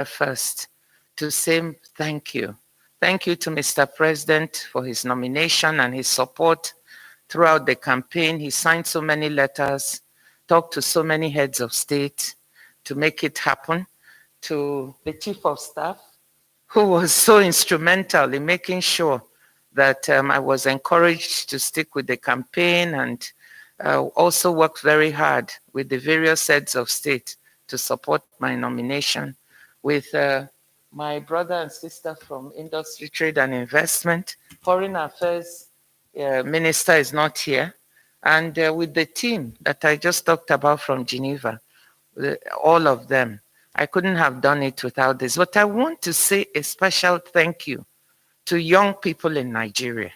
first to say thank you. Thank you to Mr. President for his nomination and his support throughout the campaign. He signed so many letters, talked to so many heads of state to make it happen. To the Chief of Staff, who was so instrumental in making sure that I was encouraged to stick with the campaign, and also worked very hard with the various heads of state to support my nomination. With my brother and sister from Industry, Trade and Investment, Foreign Affairs Minister is not here, and with the team that I just talked about from Geneva, all of them. I couldn't have done it without this. But I want to say a special thank you to young people in Nigeria.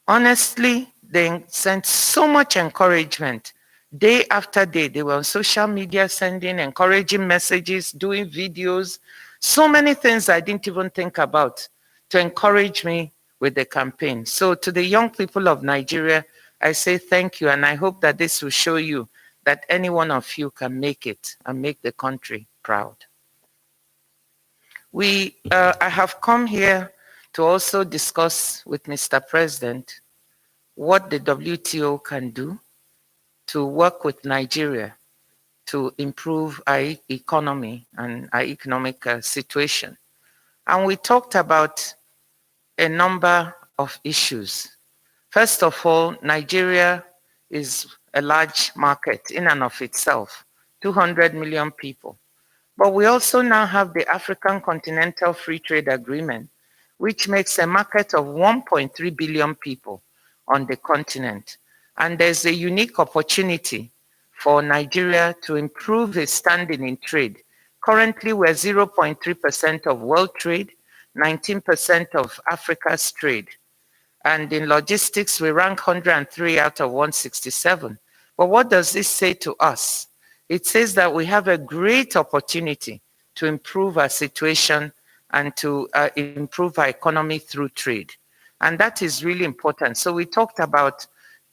Honestly, they sent so much encouragement. Day after day, they were on social media sending encouraging messages, doing videos, so many things I didn't even think about to encourage me with the campaign. So to the young people of Nigeria, I say thank you, and I hope that this will show you that any one of you can make it and make the country proud. I have come here to also discuss with Mr. President what the WTO can do to work with Nigeria to improve our economy and our economic situation. And we talked about a number of issues. First of all, Nigeria is a large market in and of itself, 200 million people. But we also now have the African Continental Free Trade Agreement, which makes a market of 1.3 billion people on the continent. And there's a unique opportunity for Nigeria to improve its standing in trade. Currently, we're 0.3% of world trade, 19% of Africa's trade. And in logistics, we rank 103 out of 167. But what does this say to us? It says that we have a great opportunity to improve our situation and to improve our economy through trade. And that is really important. So we talked about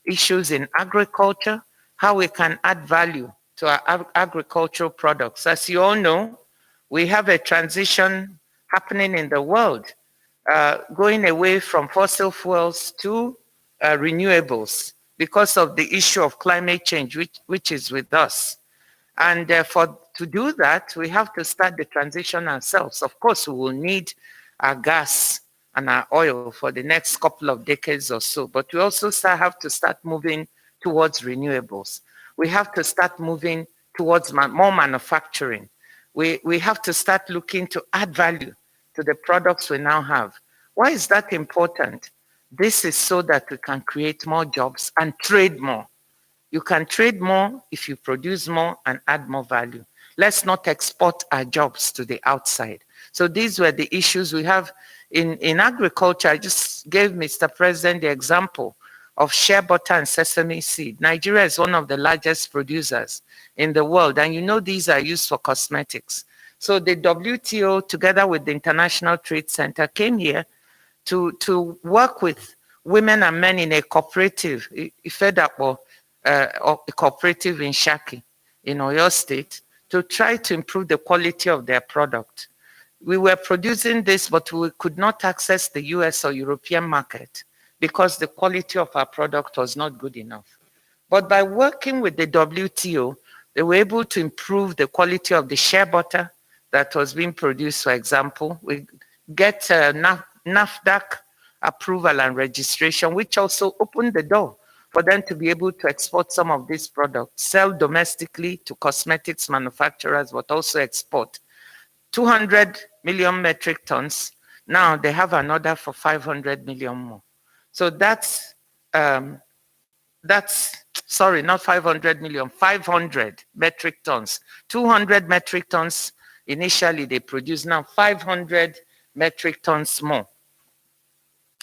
issues in agriculture, how we can add value to our agricultural products. As you all know, we have a transition happening in the world, going away from fossil fuels to renewables because of the issue of climate change, which is with us. And to do that, we have to start the transition ourselves. Of course, we will need our gas and our oil for the next couple of decades or so, but we also have to start moving towards renewables. We have to start moving towards more manufacturing. We have to start looking to add value to the products we now have. Why is that important? This is so that we can create more jobs and trade more. You can trade more if you produce more and add more value. Let's not export our jobs to the outside. So these were the issues we have in agriculture. I just gave Mr. President the example of shea butter and sesame seed. Nigeria is one of the largest producers in the world, and you know these are used for cosmetics. So the WTO, together with the International Trade Center, came here to work with women and men in a cooperative, IFEDAPO, a cooperative in Shaki, in Oyo State, to try to improve the quality of their product. We were producing this, but we could not access the US or European market because the quality of our product was not good enough. But by working with the WTO, they were able to improve the quality of the shea butter that was being produced, for example. We get NAFDAC approval and registration, which also opened the door for them to be able to export some of these products, sell domestically to cosmetics manufacturers, but also export. 200 million metric tons. Now they have an order for 500 million more. So that's sorry, not 500 million, 500 metric tons. 200 metric tons initially they produce, now 500 metric tons more.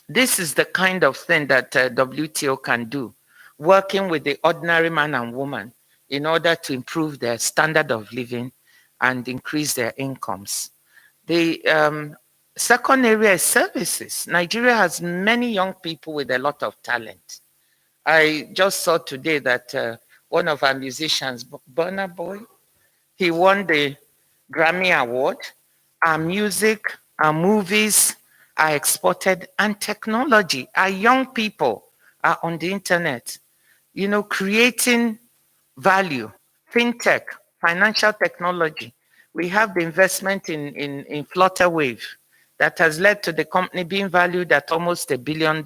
This is the kind of thing that WTO can do, working with the ordinary man and woman in order to improve their standard of living and increase their incomes. The second area is services. Nigeria has many young people with a lot of talent. I just saw today that one of our musicians, Burna Boy, he won the Grammy Award, our music, our movies are exported, and technology. Our young people are on the internet, creating value, fintech, financial technology. We have the investment in Flutterwave that has led to the company being valued at almost $1 billion.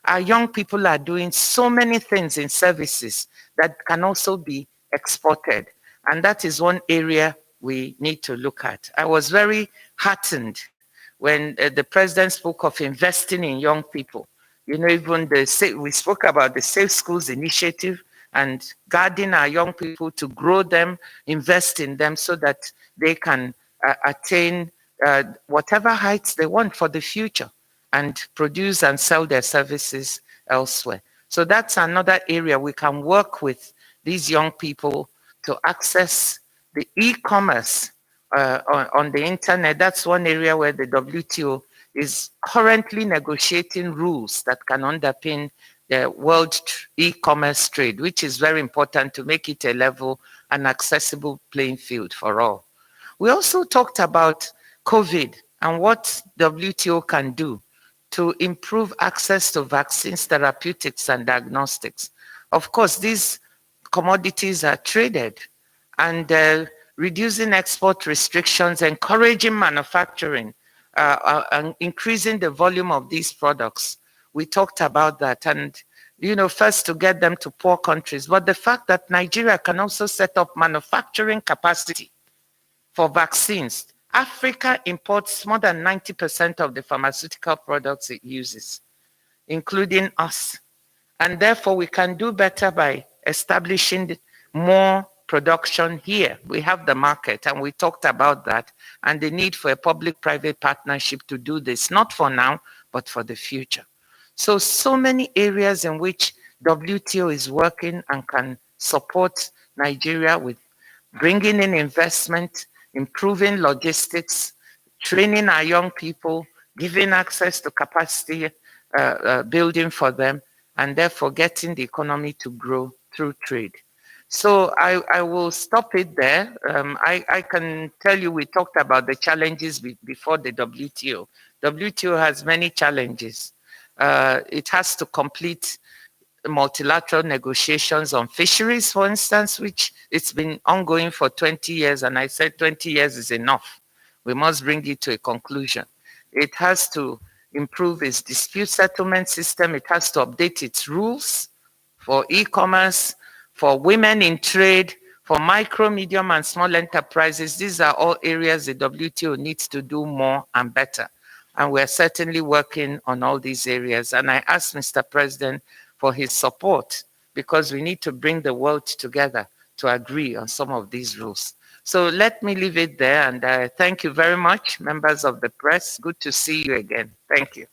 Our young people are doing so many things in services that can also be exported. And that is one area we need to look at. I was very heartened when the president spoke of investing in young people. Even we spoke about the Safe Schools initiative and guarding our young people to grow them, invest in them so that they can attain whatever heights they want for the future and produce and sell their services elsewhere. So that's another area we can work with these young people to access the e-commerce on the internet. That's one area where the WTO is currently negotiating rules that can underpin the world e-commerce trade, which is very important to make it a level and accessible playing field for all. We also talked about COVID and what WTO can do to improve access to vaccines, therapeutics, and diagnostics. Of course, these commodities are traded, and reducing export restrictions, encouraging manufacturing, and increasing the volume of these products. We talked about that, and first to get them to poor countries. But the fact that Nigeria can also set up manufacturing capacity for vaccines. Africa imports more than 90% of the pharmaceutical products it uses, including us. And therefore, we can do better by establishing more production here. We have the market, and we talked about that, and the need for a public-private partnership to do this, not for now, but for the future. So many areas in which WTO is working and can support Nigeria with bringing in investment, improving logistics, training our young people, giving access to capacity building for them, and therefore getting the economy to grow through trade. So I will stop it there. I can tell you we talked about the challenges before the WTO. WTO has many challenges. It has to complete multilateral negotiations on fisheries, for instance, which it's been ongoing for 20 years. And I said 20 years is enough. We must bring it to a conclusion. It has to improve its dispute settlement system. It has to update its rules for e-commerce, for women in trade, for micro, medium, and small enterprises. These are all areas the WTO needs to do more and better. And we're certainly working on all these areas. And I asked Mr. President for his support because we need to bring the world together to agree on some of these rules. So let me leave it there, and thank you very much, members of the press. Good to see you again. Thank you.